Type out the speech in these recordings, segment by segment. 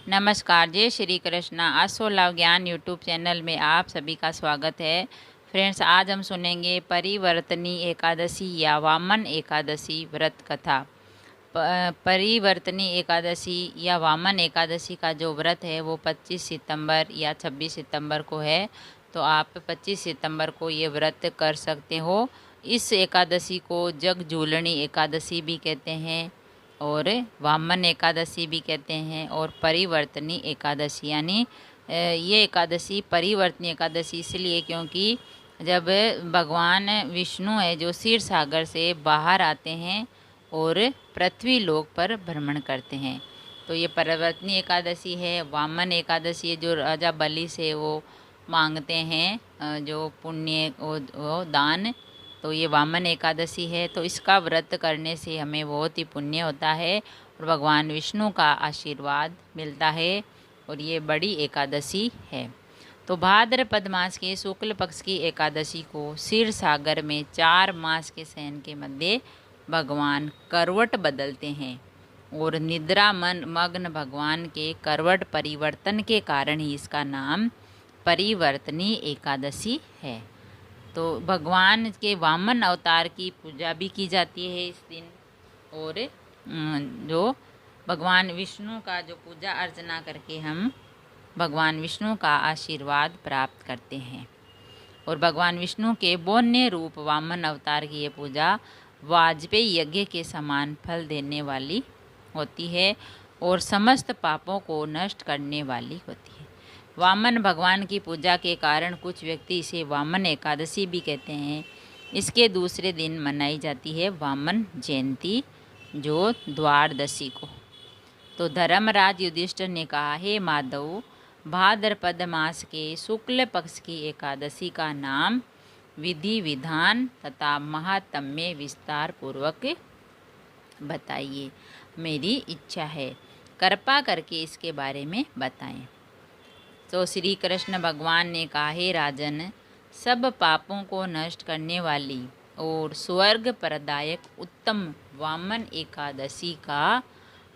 नमस्कार, जय श्री कृष्ण। असो लव ज्ञान यूट्यूब चैनल में आप सभी का स्वागत है। फ्रेंड्स, आज हम सुनेंगे परिवर्तनी एकादशी या वामन एकादशी व्रत कथा। परिवर्तनी एकादशी या वामन एकादशी का जो व्रत है वो 25 सितंबर या 26 सितंबर को है। तो आप 25 सितंबर को ये व्रत कर सकते हो। इस एकादशी को जगजूलनी एकादशी भी कहते हैं और वामन एकादशी भी कहते हैं और परिवर्तनी एकादशी, यानी ये एकादशी परिवर्तनी एकादशी इसलिए क्योंकि जब भगवान विष्णु है जो क्षीर सागर से बाहर आते हैं और पृथ्वी लोक पर भ्रमण करते हैं, तो ये परिवर्तनी एकादशी है। वामन एकादशी है जो राजा बलि से वो मांगते हैं जो पुण्य वो दान, तो ये वामन एकादशी है। तो इसका व्रत करने से हमें बहुत ही पुण्य होता है और भगवान विष्णु का आशीर्वाद मिलता है और ये बड़ी एकादशी है। तो भाद्रपद मास के शुक्ल पक्ष की एकादशी को क्षीर सागर में 4 मास के शयन के मध्य भगवान करवट बदलते हैं और निद्रा मग्न भगवान के करवट परिवर्तन के कारण ही इसका नाम परिवर्तनी एकादशी है। तो भगवान के वामन अवतार की पूजा भी की जाती है इस दिन और जो भगवान विष्णु का जो पूजा अर्चना करके हम भगवान विष्णु का आशीर्वाद प्राप्त करते हैं। और भगवान विष्णु के बोन्य रूप वामन अवतार की ये पूजा वाजपेयी यज्ञ के समान फल देने वाली होती है और समस्त पापों को नष्ट करने वाली होती है। वामन भगवान की पूजा के कारण कुछ व्यक्ति इसे वामन एकादशी भी कहते हैं। इसके दूसरे दिन मनाई जाती है वामन जयंती जो द्वादशी को। तो धर्मराज युधिष्ठिर ने कहा, हे माधव, भाद्रपद मास के शुक्ल पक्ष की एकादशी का नाम विधि विधान तथा महात्म्य विस्तार पूर्वक बताइए। मेरी इच्छा है, कृपा करके इसके बारे में बताएं। तो श्री कृष्ण भगवान ने कहा, हे राजन, सब पापों को नष्ट करने वाली और स्वर्ग प्रदायक उत्तम वामन एकादशी का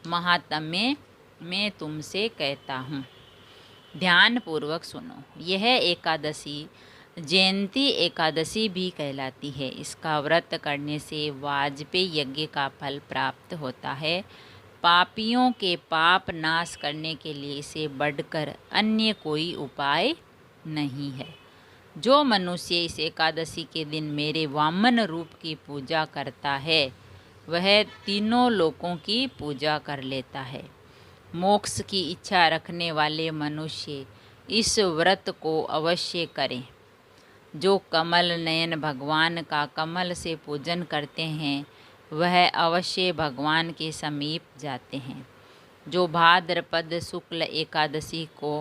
महात्म्य मैं तुमसे कहता हूँ। ध्यान पूर्वक सुनो। यह एकादशी जयंती एकादशी भी कहलाती है। इसका व्रत करने से वाजपेयी यज्ञ का फल प्राप्त होता है। पापियों के पाप नाश करने के लिए इसे बढ़कर अन्य कोई उपाय नहीं है। जो मनुष्य इस एकादशी के दिन मेरे वामन रूप की पूजा करता है वह तीनों लोकों की पूजा कर लेता है। मोक्ष की इच्छा रखने वाले मनुष्य इस व्रत को अवश्य करें। जो कमल नयन भगवान का कमल से पूजन करते हैं वह अवश्य भगवान के समीप जाते हैं। जो भाद्रपद शुक्ल एकादशी को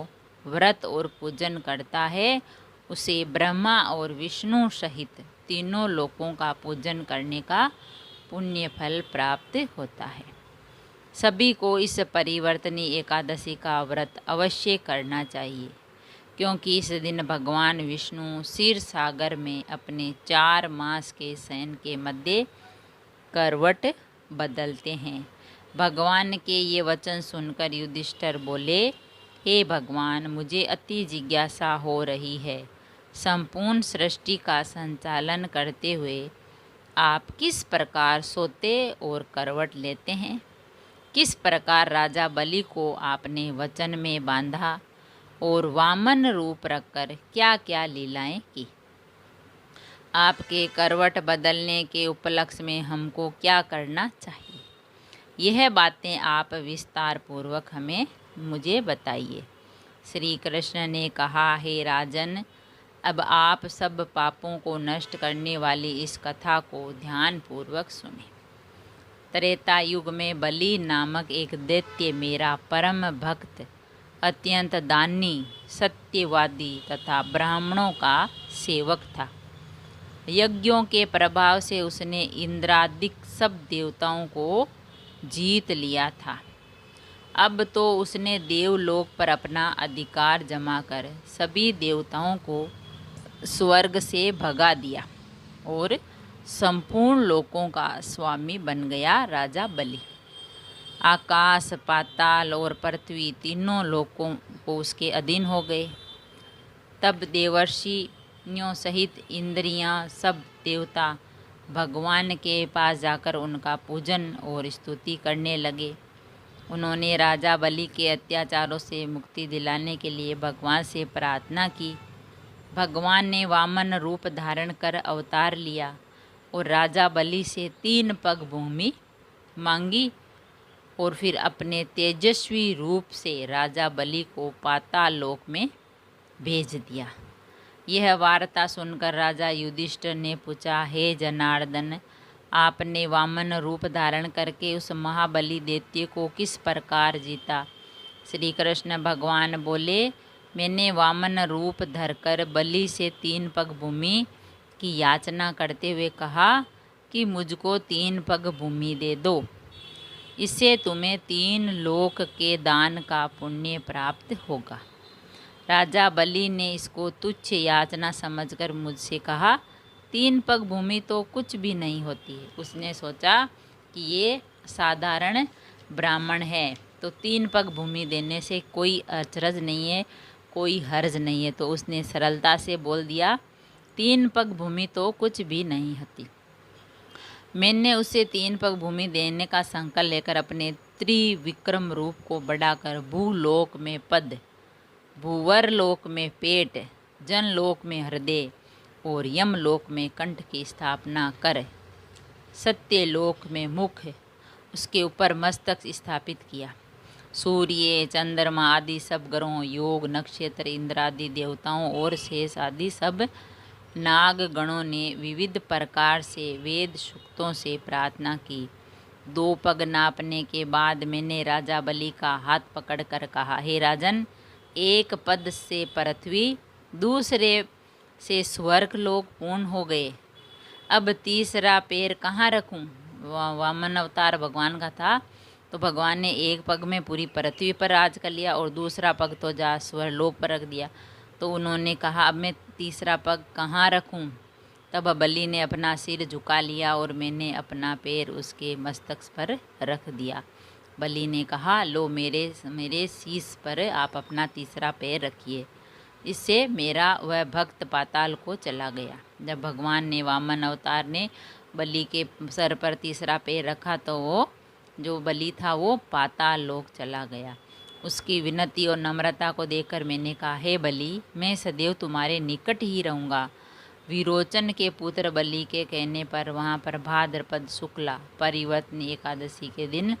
व्रत और पूजन करता है उसे ब्रह्मा और विष्णु सहित तीनों लोकों का पूजन करने का पुण्य फल प्राप्त होता है। सभी को इस परिवर्तनी एकादशी का व्रत अवश्य करना चाहिए क्योंकि इस दिन भगवान विष्णु क्षीर सागर में अपने 4 मास के शयन के मध्य करवट बदलते हैं। भगवान के ये वचन सुनकर युधिष्ठिर बोले, हे भगवान, मुझे अति जिज्ञासा हो रही है। संपूर्ण सृष्टि का संचालन करते हुए आप किस प्रकार सोते और करवट लेते हैं? किस प्रकार राजा बलि को आपने वचन में बांधा और वामन रूप रखकर क्या क्या लीलाएं की? आपके करवट बदलने के उपलक्ष्य में हमको क्या करना चाहिए? यह बातें आप विस्तार पूर्वक मुझे बताइए। श्री कृष्ण ने कहा, हे राजन, अब आप सब पापों को नष्ट करने वाली इस कथा को ध्यान पूर्वक सुने। त्रेता युग में बलि नामक एक दैत्य मेरा परम भक्त, अत्यंत दानी, सत्यवादी तथा ब्राह्मणों का सेवक था। यज्ञों के प्रभाव से उसने इंद्रादिक सब देवताओं को जीत लिया था। अब तो उसने देवलोक पर अपना अधिकार जमा कर सभी देवताओं को स्वर्ग से भगा दिया और संपूर्ण लोकों का स्वामी बन गया राजा बलि। आकाश, पाताल और पृथ्वी तीनों लोकों को उसके अधीन हो गए। तब देवर्षियों सहित इंद्रियां, सब देवता भगवान के पास जाकर उनका पूजन और स्तुति करने लगे। उन्होंने राजा बलि के अत्याचारों से मुक्ति दिलाने के लिए भगवान से प्रार्थना की। भगवान ने वामन रूप धारण कर अवतार लिया और राजा बलि से 3 पग भूमि मांगी और फिर अपने तेजस्वी रूप से राजा बलि को पाताल लोक में भेज दिया। यह वार्ता सुनकर राजा युधिष्ठिर ने पूछा, हे जनार्दन, आपने वामन रूप धारण करके उस महाबली दैत्य को किस प्रकार जीता? श्री कृष्ण भगवान बोले, मैंने वामन रूप धरकर बलि से 3 पग भूमि की याचना करते हुए कहा कि मुझको 3 पग भूमि दे दो, इससे तुम्हें 3 लोक के दान का पुण्य प्राप्त होगा। राजा बलि ने इसको तुच्छ याचना समझकर मुझसे कहा, 3 पग भूमि तो कुछ भी नहीं होती है। उसने सोचा कि ये साधारण ब्राह्मण है, तो 3 पग भूमि देने से कोई अचरज नहीं है, कोई हर्ज नहीं है। तो उसने सरलता से बोल दिया, 3 पग भूमि तो कुछ भी नहीं होती। मैंने उसे 3 पग भूमि देने का संकल्प लेकर अपने त्रिविक्रम रूप को बढ़ाकर भूलोक में पद, भूवर लोक में पेट, जनलोक में हृदय और यमलोक में कंठ की स्थापना कर सत्यलोक में मुख, उसके ऊपर मस्तक स्थापित किया। सूर्य, चंद्रमा आदि सब ग्रहों, योग, नक्षत्र, इंद्र आदि देवताओं और शेष आदि सब नाग गणों ने विविध प्रकार से वेद सूक्तों से प्रार्थना की। 2 पग नापने के बाद मैंने राजा बलि का हाथ पकड़कर कहा, हे राजन, एक पद से पृथ्वी, दूसरे से स्वर्ग लोक पूर्ण हो गए। अब तीसरा पैर कहाँ रखूं? वामन अवतार भगवान का था, तो भगवान ने एक पग में पूरी पृथ्वी पर राज कर लिया और दूसरा पग तो जा स्वर्ग लोक पर रख दिया। तो उन्होंने कहा, अब मैं तीसरा पग कहाँ रखूं? तब बलि ने अपना सिर झुका लिया और मैंने अपना पैर उसके मस्तक पर रख दिया। बलि ने कहा, लो मेरे शीश पर आप अपना तीसरा पैर रखिए। इससे मेरा वह भक्त पाताल को चला गया। जब भगवान ने वामन अवतार ने बलि के सर पर तीसरा पैर रखा तो वो जो बलि था वो पाताल लोक चला गया। उसकी विनती और नम्रता को देखकर मैंने कहा, हे बलि, मैं सदैव तुम्हारे निकट ही रहूँगा। विरोचन के पुत्र बलि के कहने पर वहाँ पर भाद्रपद शुक्ला परिवर्तनी एकादशी के दिन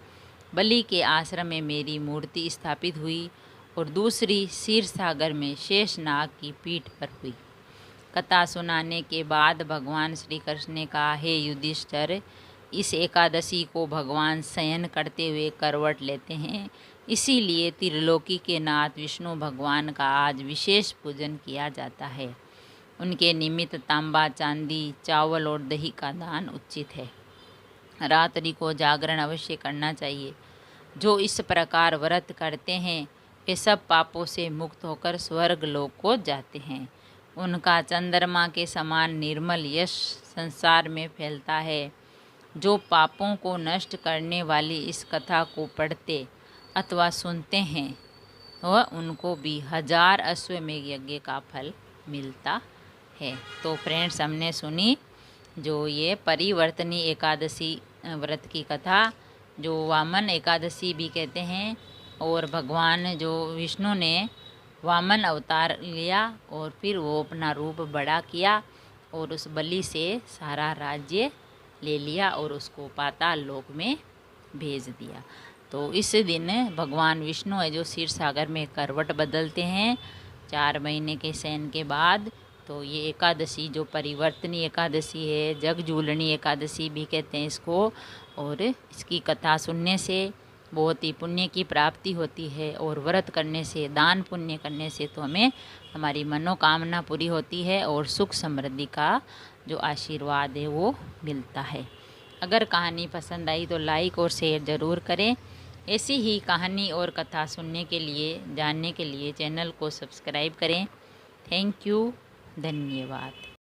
बलि के आश्रम में मेरी मूर्ति स्थापित हुई और दूसरी क्षीर सागर में शेषनाग की पीठ पर हुई। कथा सुनाने के बाद भगवान श्री कृष्ण ने कहा, हे युधिष्ठिर, इस एकादशी को भगवान शयन करते हुए करवट लेते हैं, इसीलिए त्रिलोकी के नाथ विष्णु भगवान का आज विशेष पूजन किया जाता है। उनके निमित्त तांबा, चांदी, चावल और दही का दान उचित है। रात्रि को जागरण अवश्य करना चाहिए। जो इस प्रकार व्रत करते हैं वे सब पापों से मुक्त होकर स्वर्ग लोक को जाते हैं। उनका चंद्रमा के समान निर्मल यश संसार में फैलता है। जो पापों को नष्ट करने वाली इस कथा को पढ़ते अथवा सुनते हैं वह उनको भी 1000 अश्वमेघ यज्ञ का फल मिलता है। तो फ्रेंड्स, हमने सुनी जो ये परिवर्तनी एकादशी व्रत की कथा, जो वामन एकादशी भी कहते हैं, और भगवान जो विष्णु ने वामन अवतार लिया और फिर वो अपना रूप बड़ा किया और उस बलि से सारा राज्य ले लिया और उसको पाताल लोक में भेज दिया। तो इस दिन भगवान विष्णु है जो क्षीर सागर में करवट बदलते हैं 4 महीने के शयन के बाद। तो ये एकादशी जो परिवर्तनी एकादशी है, जगजूलनी एकादशी भी कहते हैं इसको, और इसकी कथा सुनने से बहुत ही पुण्य की प्राप्ति होती है और व्रत करने से, दान पुण्य करने से तो हमें हमारी मनोकामना पूरी होती है और सुख समृद्धि का जो आशीर्वाद है वो मिलता है। अगर कहानी पसंद आई तो लाइक और शेयर ज़रूर करें। ऐसी ही कहानी और कथा सुनने के लिए, जानने के लिए चैनल को सब्सक्राइब करें। थैंक यू, धन्यवाद।